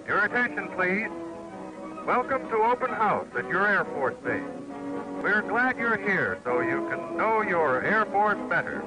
Your attention, please. Welcome to Open House at your Air Force Base. We're glad you're here so you can know your Air Force better.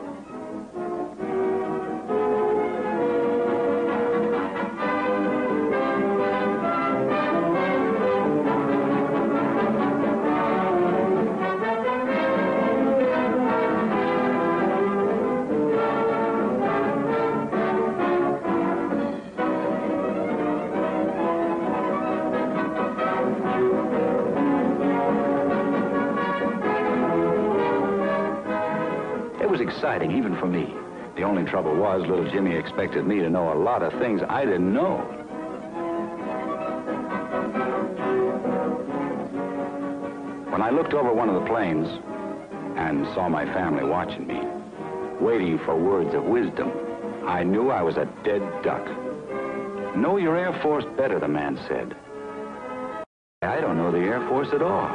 It was exciting, even for me. The only trouble was, little Jimmy expected me to know a lot of things I didn't know. When I looked over one of the planes and saw my family watching me, waiting for words of wisdom, I knew I was a dead duck. Know your Air Force better, the man said. I don't know the Air Force at all.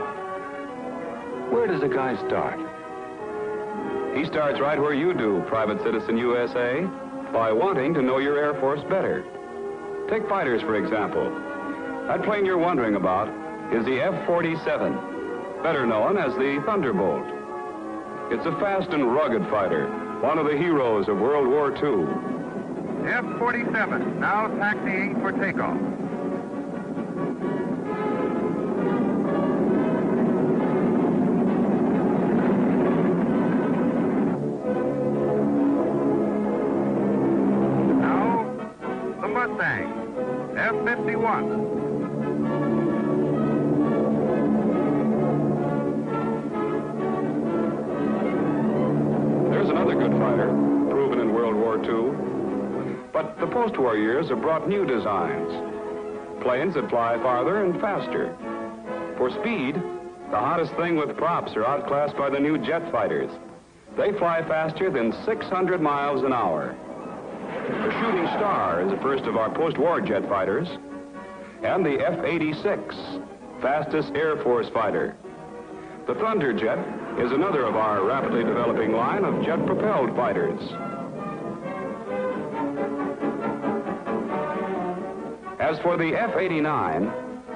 Where does a guy start? He starts right where you do, Private Citizen USA, by wanting to know your Air Force better. Take fighters, for example. That plane you're wondering about is the F-47, better known as the Thunderbolt. It's a fast and rugged fighter, one of the heroes of World War II. F-47 now taxiing for takeoff. Mustang, F-51. There's another good fighter, proven in World War II. But the post-war years have brought new designs. Planes that fly farther and faster. For speed, the hottest thing with props are outclassed by the new jet fighters. They fly faster than 600 miles an hour. The Shooting Star is the first of our post-war jet fighters, and the F-86, fastest Air Force fighter. The Thunderjet is another of our rapidly developing line of jet-propelled fighters. As for the F-89,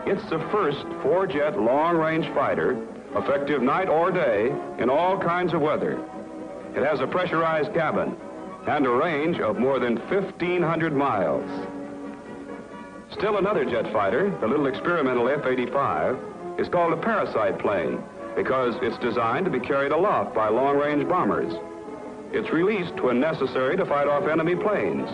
it's the first four-jet long-range fighter, effective night or day in all kinds of weather. It has a pressurized cabin and a range of more than 1,500 miles. Still another jet fighter, the little experimental F-85, is called a parasite plane because it's designed to be carried aloft by long-range bombers. It's released when necessary to fight off enemy planes.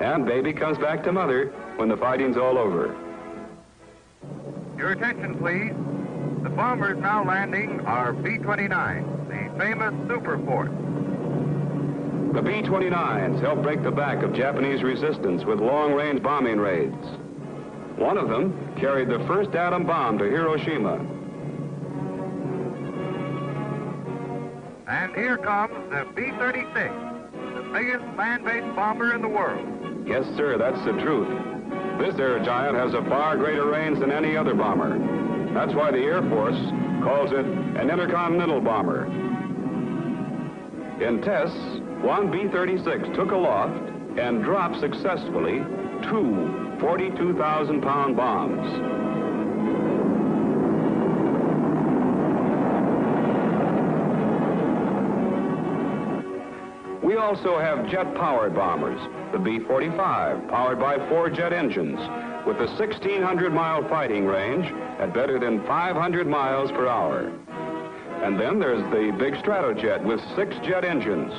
And baby comes back to mother when the fighting's all over. Your attention, please. The bombers now landing are B-29, the famous Super Force. The B-29s helped break the back of Japanese resistance with long-range bombing raids. One of them carried the first atom bomb to Hiroshima. And here comes the B-36, the biggest land-based bomber in the world. Yes, sir, that's the truth. This air giant has a far greater range than any other bomber. That's why the Air Force calls it an intercontinental bomber. In tests, one B-36 took aloft and dropped successfully two 42,000-pound bombs. We also have jet-powered bombers, the B-45, powered by four jet engines, with a 1,600-mile fighting range at better than 500 miles per hour. And then there's the big Stratojet with 6 jet engines.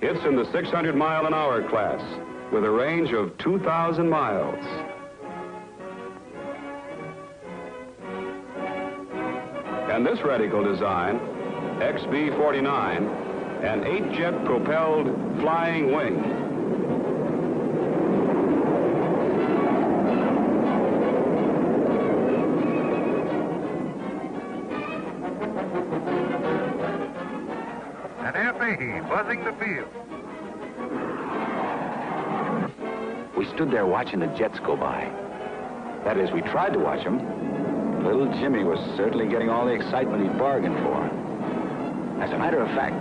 It's in the 600-mile-an-hour class with a range of 2,000 miles. And this radical design, XB-49, an 8-jet propelled flying wing. An F-80 buzzing the field. We stood there watching the jets go by. That is, we tried to watch them. Little Jimmy was certainly getting all the excitement he bargained for. As a matter of fact,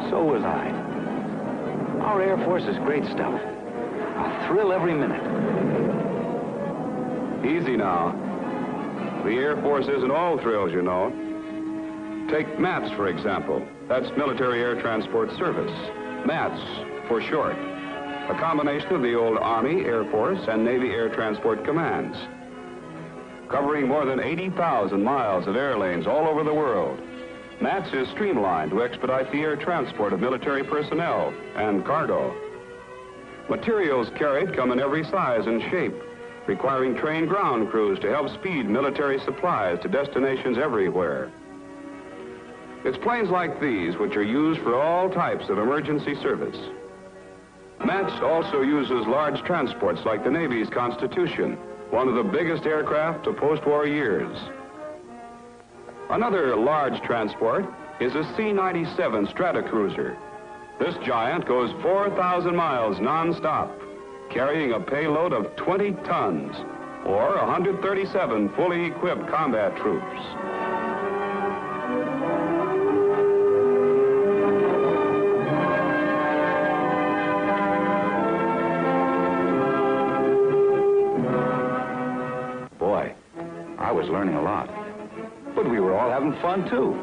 so was I. Our Air Force is great stuff. A thrill every minute. Easy now. The Air Force isn't all thrills, you know. Take MATS, for example. That's Military Air Transport Service. MATS, for short. A combination of the old Army, Air Force, and Navy Air Transport Commands. Covering more than 80,000 miles of air lanes all over the world. MATS is streamlined to expedite the air transport of military personnel and cargo. Materials carried come in every size and shape, requiring trained ground crews to help speed military supplies to destinations everywhere. It's planes like these which are used for all types of emergency service. MATS also uses large transports like the Navy's Constitution, one of the biggest aircraft of post-war years. Another large transport is a C-97 Stratocruiser. This giant goes 4,000 miles non-stop, carrying a payload of 20 tons, or 137 fully equipped combat troops. Boy, I was learning a lot. But we were all having fun, too.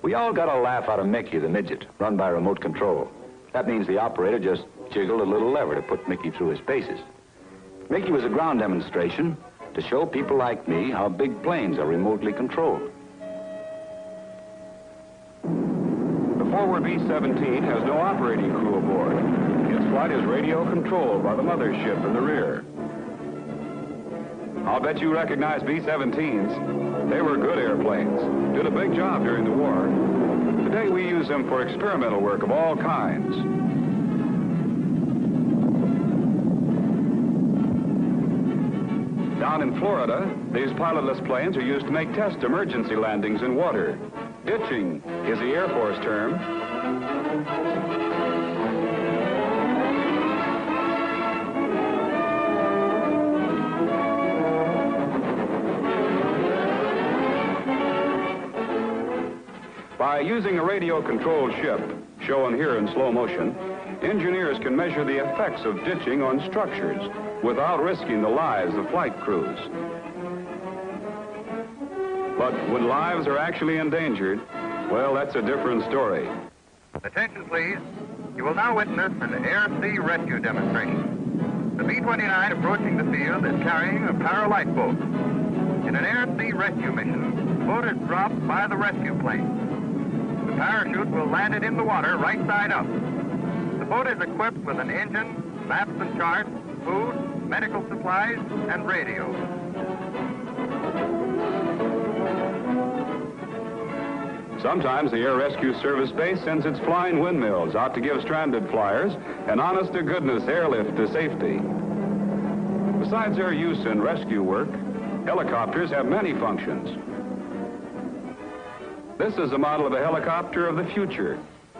We all got a laugh out of Mickey, the midget, run by remote control. That means the operator just jiggled a little lever to put Mickey through his paces. Mickey was a ground demonstration to show people like me how big planes are remotely controlled. The forward B-17 has no operating crew aboard. Its flight is radio controlled by the mothership in the rear. I'll bet you recognize B-17s. They were good airplanes, did a big job during the war. Today we use them for experimental work of all kinds. Down in Florida, these pilotless planes are used to make test emergency landings in water. Ditching is the Air Force term. By using a radio-controlled ship, shown here in slow motion, engineers can measure the effects of ditching on structures without risking the lives of flight crews. But when lives are actually endangered, well, that's a different story. Attention, please. You will now witness an air-sea rescue demonstration. The B-29 approaching the field is carrying a Paralight boat. In an air-sea rescue mission, the boat is dropped by the rescue plane. The parachute will land it in the water right side up. The boat is equipped with an engine, maps and charts, food, medical supplies, and radio. Sometimes the Air Rescue Service Base sends its flying windmills out to give stranded flyers an honest-to-goodness airlift to safety. Besides their use in rescue work, helicopters have many functions. This is a model of a helicopter of the future,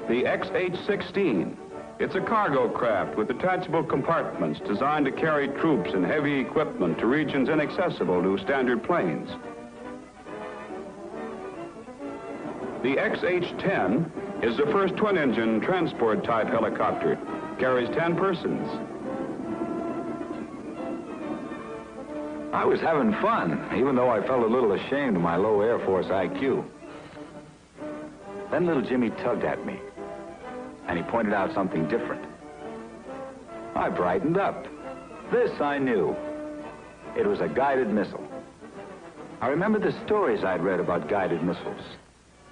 the XH-16. It's a cargo craft with detachable compartments designed to carry troops and heavy equipment to regions inaccessible to standard planes. The XH-10 is the first twin-engine transport-type helicopter. Carries 10 persons. I was having fun, even though I felt a little ashamed of my low Air Force IQ. Then little Jimmy tugged at me, and he pointed out something different. I brightened up. This I knew. It was a guided missile. I remembered the stories I'd read about guided missiles,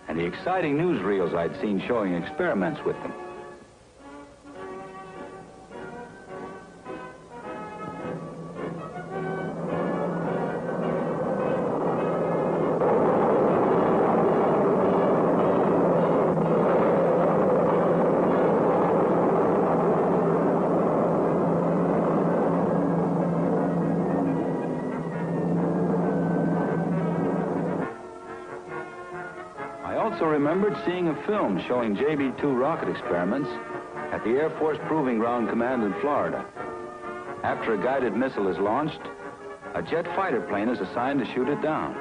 and the exciting newsreels I'd seen showing experiments with them. I also remembered seeing a film showing JB-2 rocket experiments at the Air Force Proving Ground Command in Florida. After a guided missile is launched, a jet fighter plane is assigned to shoot it down.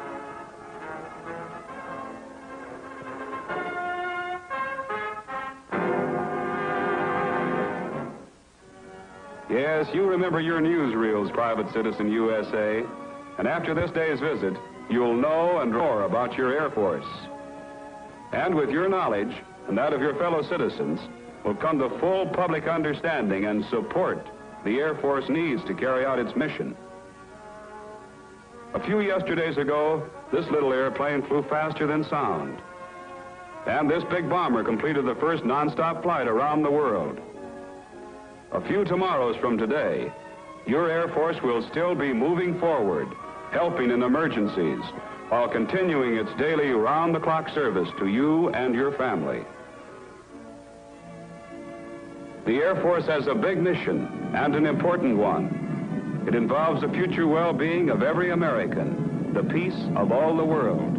Yes, you remember your newsreels, Private Citizen USA. And after this day's visit, you'll know and more about your Air Force. And with your knowledge and that of your fellow citizens will come the full public understanding and support the Air Force needs to carry out its mission. A few yesterdays ago, this little airplane flew faster than sound. And this big bomber completed the first non-stop flight around the world. A few tomorrows from today, your Air Force will still be moving forward, helping in emergencies, while continuing its daily round-the-clock service to you and your family. The Air Force has a big mission, and an important one. It involves the future well-being of every American, the peace of all the world.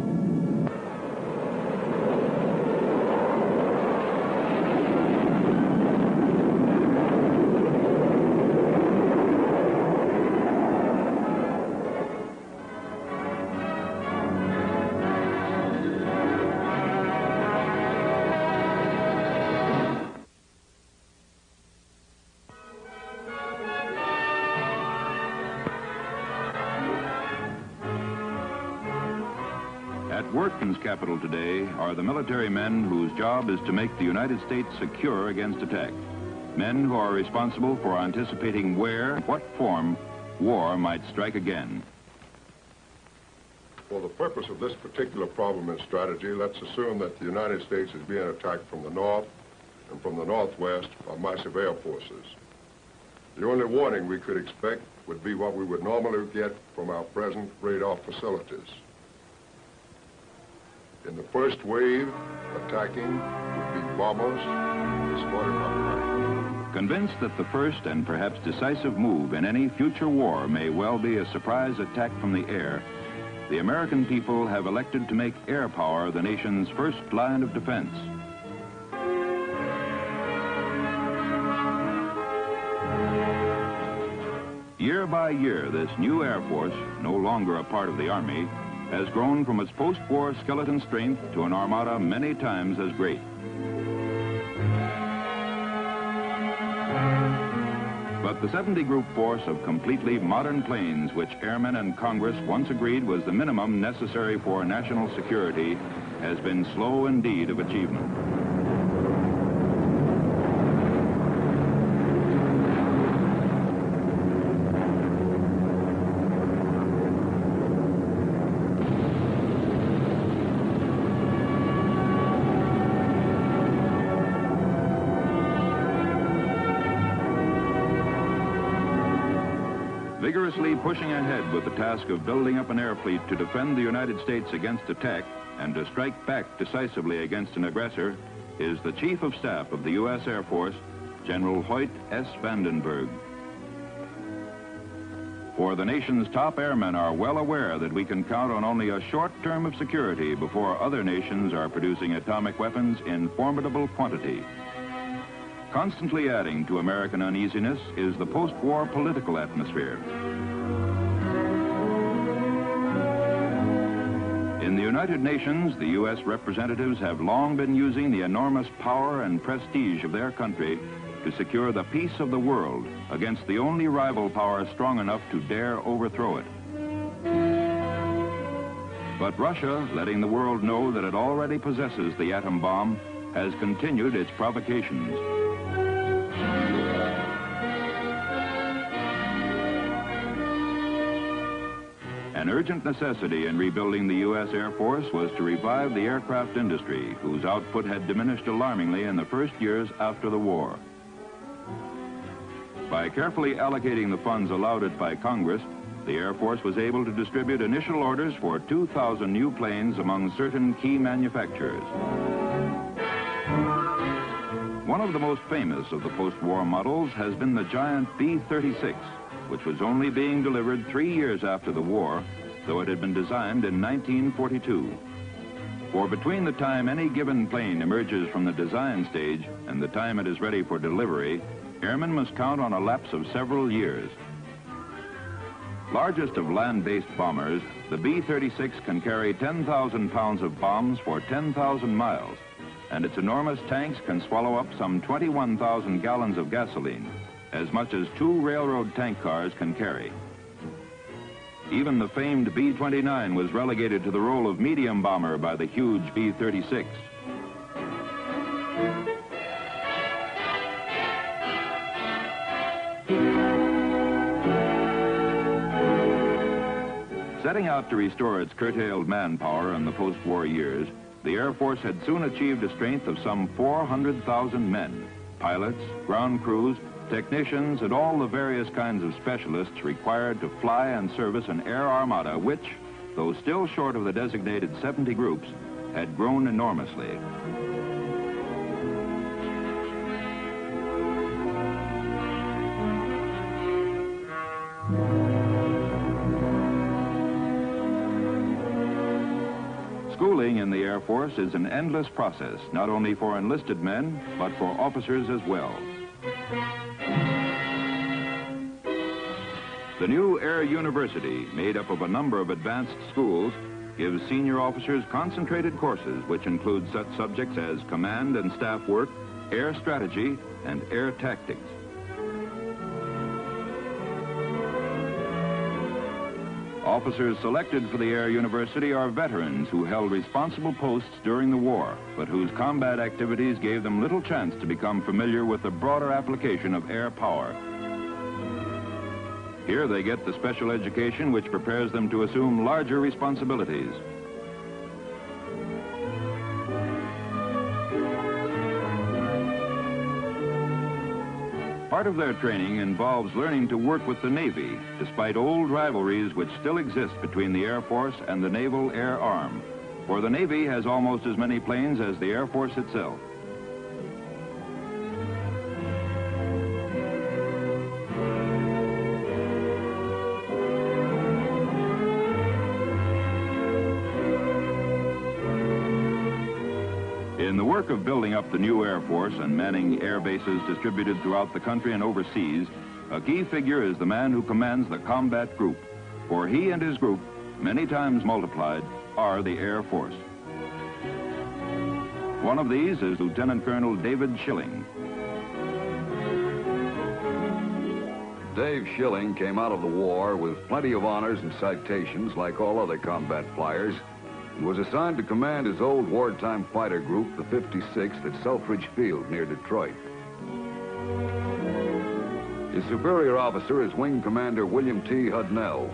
At Workman's capital today are the military men whose job is to make the United States secure against attack. Men who are responsible for anticipating where and what form war might strike again. For the purpose of this particular problem and strategy, let's assume that the United States is being attacked from the north and from the northwest by massive air forces. The only warning we could expect would be what we would normally get from our present radar facilities. In the first wave, attacking would be bombers escorted by planes. Convinced that the first and perhaps decisive move in any future war may well be a surprise attack from the air, the American people have elected to make air power the nation's first line of defense. Year by year, this new Air Force, no longer a part of the Army, has grown from its post-war skeleton strength to an armada many times as great. But the 70-group force of completely modern planes, which airmen and Congress once agreed was the minimum necessary for national security, has been slow indeed of achievement. Vigorously pushing ahead with the task of building up an air fleet to defend the United States against attack and to strike back decisively against an aggressor is the Chief of Staff of the U.S. Air Force, General Hoyt S. Vandenberg. For the nation's top airmen are well aware that we can count on only a short term of security before other nations are producing atomic weapons in formidable quantity. Constantly adding to American uneasiness is the post-war political atmosphere. In the United Nations, the U.S. representatives have long been using the enormous power and prestige of their country to secure the peace of the world against the only rival power strong enough to dare overthrow it. But Russia, letting the world know that it already possesses the atom bomb, has continued its provocations. An urgent necessity in rebuilding the U.S. Air Force was to revive the aircraft industry, whose output had diminished alarmingly in the first years after the war. By carefully allocating the funds allowed it by Congress, the Air Force was able to distribute initial orders for 2,000 new planes among certain key manufacturers. One of the most famous of the post-war models has been the giant B-36, which was only being delivered 3 years after the war, though it had been designed in 1942. For between the time any given plane emerges from the design stage and the time it is ready for delivery, airmen must count on a lapse of several years. Largest of land-based bombers, the B-36 can carry 10,000 pounds of bombs for 10,000 miles, and its enormous tanks can swallow up some 21,000 gallons of gasoline. as much as 2 railroad tank cars can carry. Even the famed B-29 was relegated to the role of medium bomber by the huge B-36. Setting out to restore its curtailed manpower in the post-war years, the Air Force had soon achieved a strength of some 400,000 men, pilots, ground crews, technicians, and all the various kinds of specialists required to fly and service an air armada which, though still short of the designated 70 groups, had grown enormously. Schooling in the Air Force is an endless process, not only for enlisted men, but for officers as well. The new Air University, made up of a number of advanced schools, gives senior officers concentrated courses which include such subjects as command and staff work, air strategy, and air tactics. Officers selected for the Air University are veterans who held responsible posts during the war, but whose combat activities gave them little chance to become familiar with the broader application of air power. Here they get the special education which prepares them to assume larger responsibilities. Part of their training involves learning to work with the Navy, despite old rivalries which still exist between the Air Force and the Naval Air Arm. For the Navy has almost as many planes as the Air Force itself. In the work of building up the new Air Force and manning air bases distributed throughout the country and overseas, a key figure is the man who commands the combat group. For he and his group, many times multiplied, are the Air Force. One of these is Lieutenant Colonel David Schilling. Dave Schilling came out of the war with plenty of honors and citations like all other combat flyers, and was assigned to command his old wartime fighter group, the 56th, at Selfridge Field near Detroit. His superior officer is Wing Commander William T. Hudnell,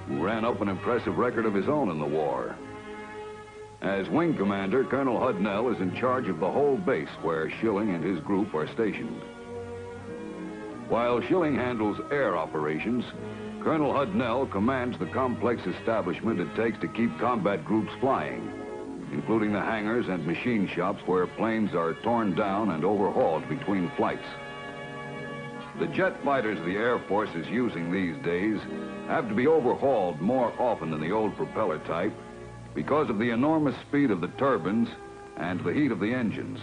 who ran up an impressive record of his own in the war. As Wing Commander, Colonel Hudnell is in charge of the whole base where Schilling and his group are stationed. While Schilling handles air operations, Colonel Hudnell commands the complex establishment it takes to keep combat groups flying, including the hangars and machine shops where planes are torn down and overhauled between flights. The jet fighters the Air Force is using these days have to be overhauled more often than the old propeller type because of the enormous speed of the turbines and the heat of the engines.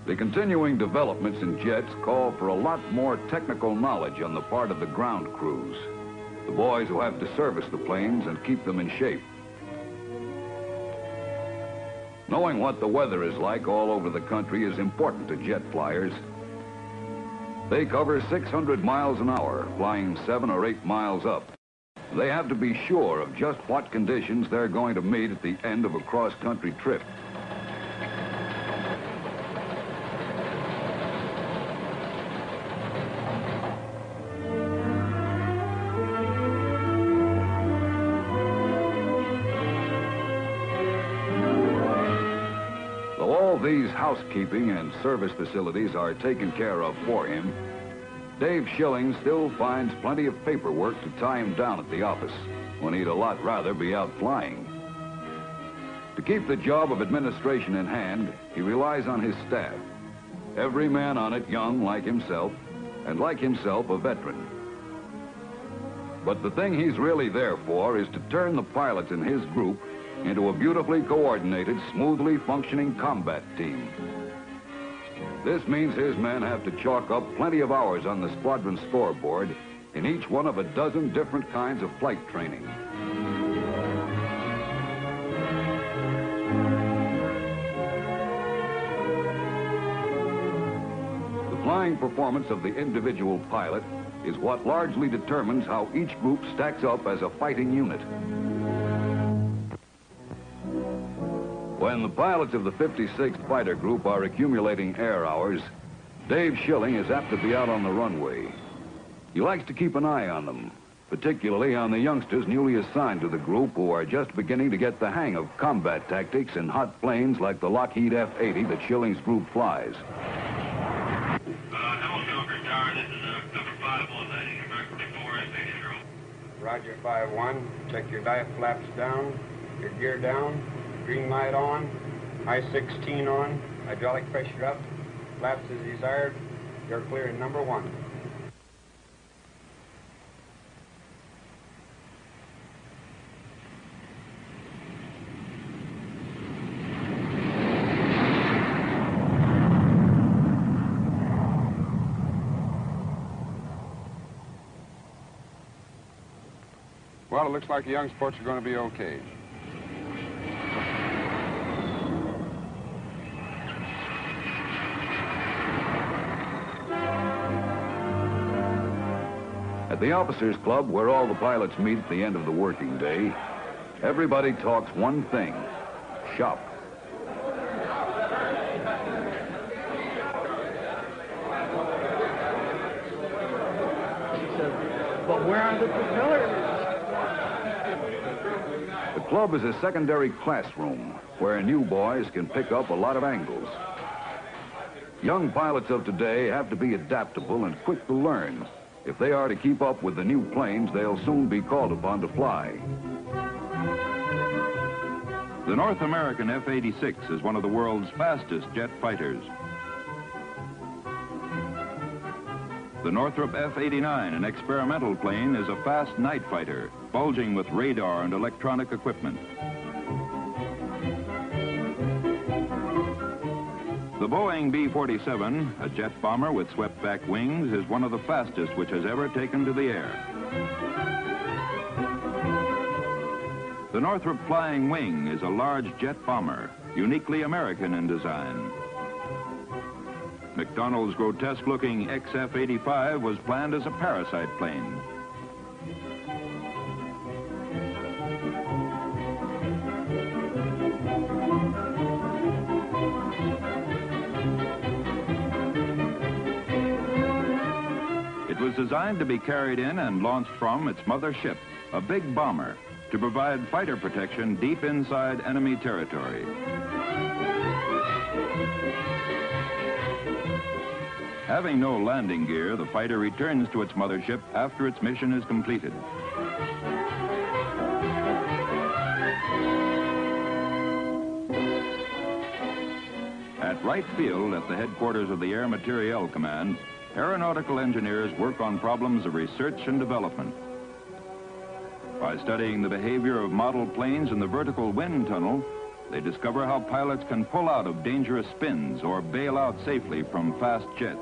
The continuing developments in jets call for a lot more technical knowledge on the part of the ground crews, the boys who have to service the planes and keep them in shape. Knowing what the weather is like all over the country is important to jet flyers. They cover 600 miles an hour, flying 7 or 8 miles up. They have to be sure of just what conditions they're going to meet at the end of a cross-country trip. These housekeeping and service facilities are taken care of for him, Dave Schilling still finds plenty of paperwork to tie him down at the office when he'd a lot rather be out flying. To keep the job of administration in hand, he relies on his staff, every man on it young like himself, and like himself a veteran. But the thing he's really there for is to turn the pilots in his group into a beautifully coordinated, smoothly functioning combat team. This means his men have to chalk up plenty of hours on the squadron scoreboard in each one of a dozen different kinds of flight training. The flying wing performance of the individual pilot is what largely determines how each group stacks up as a fighting unit. When the pilots of the 56th Fighter Group are accumulating air hours, Dave Schilling is apt to be out on the runway. He likes to keep an eye on them, particularly on the youngsters newly assigned to the group who are just beginning to get the hang of combat tactics in hot planes like the Lockheed F-80 that Schilling's group flies. Hello, Tower. This is number 5 on landing American 4 F-80. Roger, 5-1. Check your dive flaps down, your gear down, green light on, high 16 on, hydraulic pressure up, flaps as desired. You're clear in number 1. Well, it looks like the young sports are going to be okay. At the Officers Club, where all the pilots meet at the end of the working day, everybody talks one thing: shop. But where are the propellers? The club is a secondary classroom where new boys can pick up a lot of angles. Young pilots of today have to be adaptable and quick to learn if they are to keep up with the new planes they'll soon be called upon to fly. The North American F-86 is one of the world's fastest jet fighters. The Northrop F-89, an experimental plane, is a fast night fighter, bulging with radar and electronic equipment. The Boeing B-47, a jet bomber with swept-back wings, is one of the fastest which has ever taken to the air. The Northrop Flying Wing is a large jet bomber, uniquely American in design. McDonnell's grotesque-looking XF-85 was planned as a parasite plane. It was designed to be carried in and launched from its mother ship, a big bomber, to provide fighter protection deep inside enemy territory. Having no landing gear, the fighter returns to its mothership after its mission is completed. At Wright Field, at the headquarters of the Air Materiel Command, aeronautical engineers work on problems of research and development. By studying the behavior of model planes in the vertical wind tunnel, they discover how pilots can pull out of dangerous spins or bail out safely from fast jets.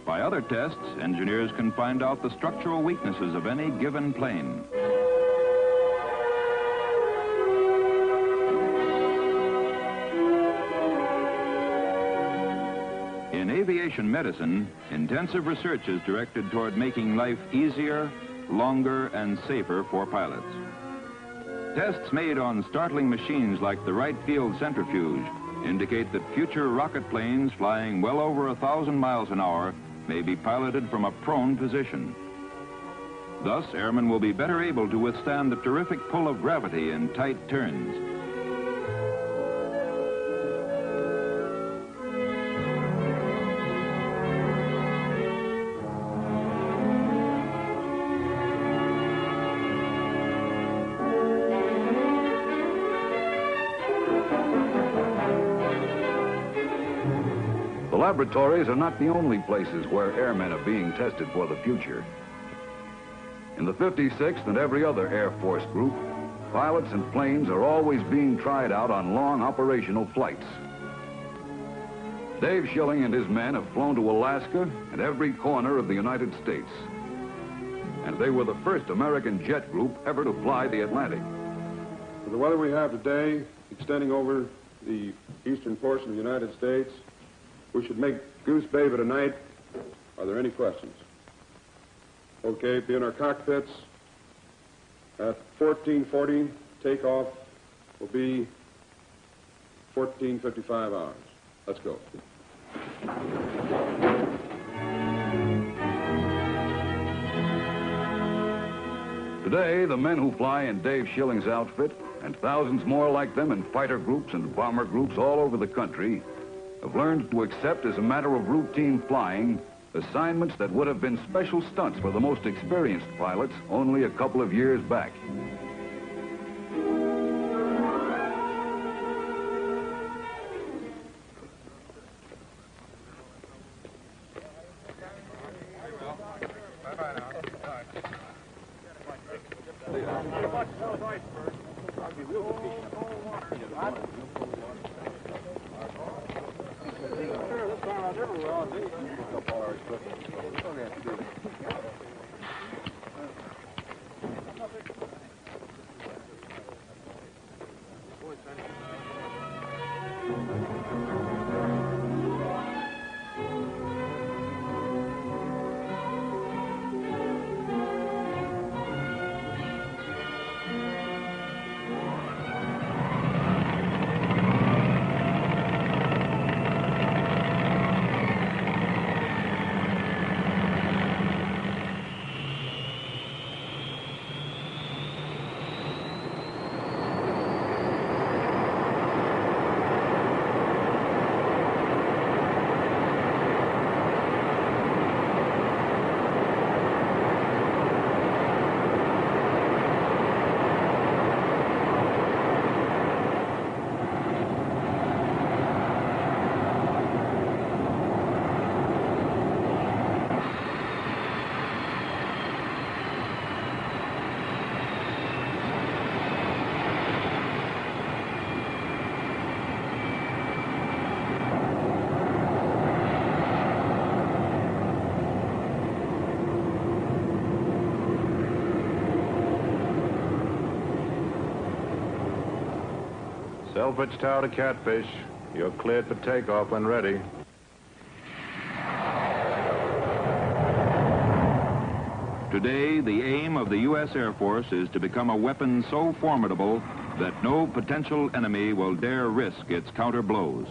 By other tests, engineers can find out the structural weaknesses of any given plane. In aviation medicine, intensive research is directed toward making life easier, longer, and safer for pilots. Tests made on startling machines like the Wright Field centrifuge indicate that future rocket planes flying well over 1,000 miles an hour may be piloted from a prone position. Thus, airmen will be better able to withstand the terrific pull of gravity in tight turns. The laboratories are not the only places where airmen are being tested for the future. In the 56th and every other Air Force group, pilots and planes are always being tried out on long operational flights. Dave Schilling and his men have flown to Alaska and every corner of the United States. And they were the first American jet group ever to fly the Atlantic. With the weather we have today, extending over the eastern portion of the United States. We should make Goose Bay tonight. Are there any questions? Okay, be in our cockpits. At 14:40, takeoff will be 14:55 hours. Let's go. Today, the men who fly in Dave Schilling's outfit, and thousands more like them in fighter groups and bomber groups all over the country, have learned to accept as a matter of routine flying assignments that would have been special stunts for the most experienced pilots only a couple of years back. Selfridge Tower to Catfish. You're cleared for takeoff when ready. Today, the aim of the U.S. Air Force is to become a weapon so formidable that no potential enemy will dare risk its counter blows.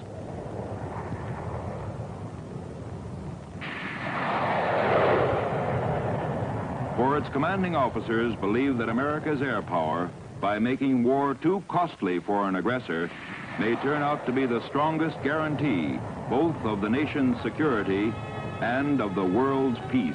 For its commanding officers believe that America's air power, by making war too costly for an aggressor, may turn out to be the strongest guarantee both of the nation's security and of the world's peace.